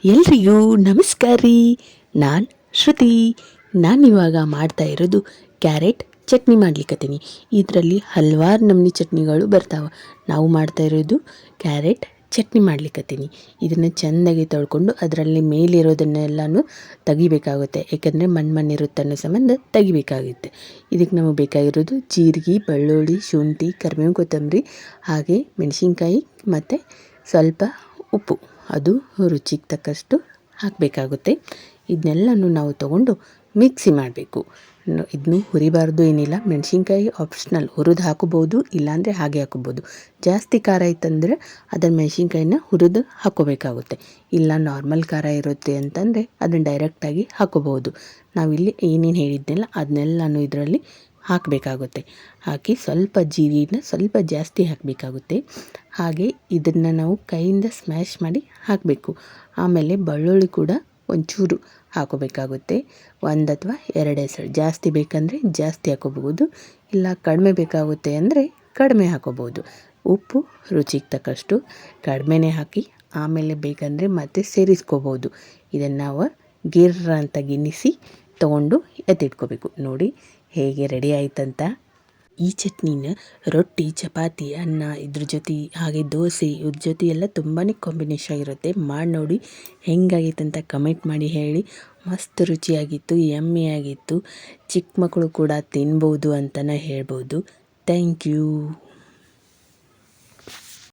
ಎಲ್ರಿಗೂ ನಮಸ್ಕಾರ ರೀ. ನಾನು ಶ್ರುತಿ. ನಾನಿವಾಗ ಮಾಡ್ತಾ ಇರೋದು ಕ್ಯಾರೆಟ್ ಚಟ್ನಿ ಮಾಡ್ಲಿಕ್ಕತ್ತೀನಿ. ಇದರಲ್ಲಿ ಹಲವಾರು ನಮೂನಿ ಚಟ್ನಿಗಳು ಬರ್ತಾವೆ. ನಾವು ಮಾಡ್ತಾ ಇರೋದು ಕ್ಯಾರೆಟ್ ಚಟ್ನಿ ಮಾಡ್ಲಿಕ್ಕತ್ತೀನಿ. ಇದನ್ನು ಚೆಂದಾಗಿ ತೊಳ್ಕೊಂಡು ಅದರಲ್ಲಿ ಮೇಲಿರೋದನ್ನೆಲ್ಲನೂ ತೆಗಿಬೇಕಾಗುತ್ತೆ. ಯಾಕಂದರೆ ಮಣ್ಣಿರುತ್ತೆ ಅನ್ನೋ ಸಂಬಂಧ ತೆಗಿಬೇಕಾಗುತ್ತೆ. ಇದಕ್ಕೆ ನಮಗೆ ಬೇಕಾಗಿರೋದು ಜೀರಿಗೆ, ಬೆಳ್ಳುಳ್ಳಿ, ಶುಂಠಿ, ಕರಿಬೇವು, ಕೊತ್ತಂಬರಿ, ಹಾಗೆ ಮೆಣಸಿನ್ಕಾಯಿ ಮತ್ತು ಸ್ವಲ್ಪ ಉಪ್ಪು, ಅದು ರುಚಿಗೆ ತಕ್ಕಷ್ಟು ಹಾಕಬೇಕಾಗುತ್ತೆ. ಇದನ್ನೆಲ್ಲನೂ ನಾವು ತೊಗೊಂಡು ಮಿಕ್ಸಿ ಮಾಡಬೇಕು. ಇದನ್ನು ಹುರಿಬಾರ್ದು ಏನಿಲ್ಲ. ಮೆಣಸಿನ್ಕಾಯಿ ಆಪ್ಷನಲ್, ಹುರಿದು ಹಾಕೋಬೋದು, ಇಲ್ಲಾಂದರೆ ಹಾಗೆ ಹಾಕೋಬೋದು. ಜಾಸ್ತಿ ಖಾರ ಇತ್ತಂದರೆ ಅದನ್ನು ಮೆಣಸಿನ್ಕಾಯಿನ ಹುರಿದು ಹಾಕೋಬೇಕಾಗುತ್ತೆ. ಇಲ್ಲ ನಾರ್ಮಲ್ ಖಾರ ಇರುತ್ತೆ ಅಂತಂದರೆ ಅದನ್ನು ಡೈರೆಕ್ಟಾಗಿ ಹಾಕೋಬೋದು. ನಾವಿಲ್ಲಿ ಏನೇನು ಹೇಳಿದ್ನೆಲ್ಲ ಅದನ್ನೆಲ್ಲನೂ ಇದರಲ್ಲಿ ಹಾಕಬೇಕಾಗುತ್ತೆ. ಹಾಕಿ ಸ್ವಲ್ಪ ಜೀರಿನ ಸ್ವಲ್ಪ ಜಾಸ್ತಿ ಹಾಕಬೇಕಾಗುತ್ತೆ. ಹಾಗೆ ಇದನ್ನು ನಾವು ಕೈಯಿಂದ ಸ್ಮ್ಯಾಶ್ ಮಾಡಿ ಹಾಕಬೇಕು. ಆಮೇಲೆ ಬೆಳ್ಳುಳ್ಳಿ ಕೂಡ ಒಂಚೂರು ಹಾಕೋಬೇಕಾಗುತ್ತೆ. 1 ಅಥವಾ 2 ಹೆಸರು. ಜಾಸ್ತಿ ಬೇಕಂದರೆ ಜಾಸ್ತಿ ಹಾಕೋಬಹುದು, ಇಲ್ಲ ಕಡಿಮೆ ಬೇಕಾಗುತ್ತೆ ಅಂದರೆ ಕಡಿಮೆ ಹಾಕೋಬೋದು. ಉಪ್ಪು ರುಚಿಗೆ ತಕ್ಕಷ್ಟು ಕಡಿಮೆನೇ ಹಾಕಿ ಆಮೇಲೆ ಬೇಕಂದರೆ ಮತ್ತೆ ಸೇರಿಸ್ಕೋಬೋದು. ಇದನ್ನು ನಾವು ಗಿರ್ರ ಅಂತ ಗಿನ್ನಿಸಿ ತೊಗೊಂಡು ಎತ್ತಿಟ್ಕೋಬೇಕು. ನೋಡಿ ಹೇಗೆ ರೆಡಿ ಆಯ್ತಂತ. ಈ ಚಟ್ನಿನ ರೊಟ್ಟಿ, ಚಪಾತಿ, ಅನ್ನ ಇದ್ರ ಜೊತೆ, ಹಾಗೆ ದೋಸೆ ಇದ್ರ ಜೊತೆ ಎಲ್ಲ ತುಂಬಾ ಕಾಂಬಿನೇಷನ್ ಇರುತ್ತೆ. ಮಾಡಿ ನೋಡಿ ಹೆಂಗಾಗಿತ್ತು ಅಂತ ಕಮೆಂಟ್ ಮಾಡಿ ಹೇಳಿ. ಮಸ್ತ್ ರುಚಿಯಾಗಿತ್ತು, ಯಮ್ಮಿ ಆಗಿತ್ತು. ಚಿಕ್ಕ ಮಕ್ಕಳು ಕೂಡ ತಿನ್ಬೋದು ಅಂತಲೇ ಹೇಳ್ಬೋದು. Thank you.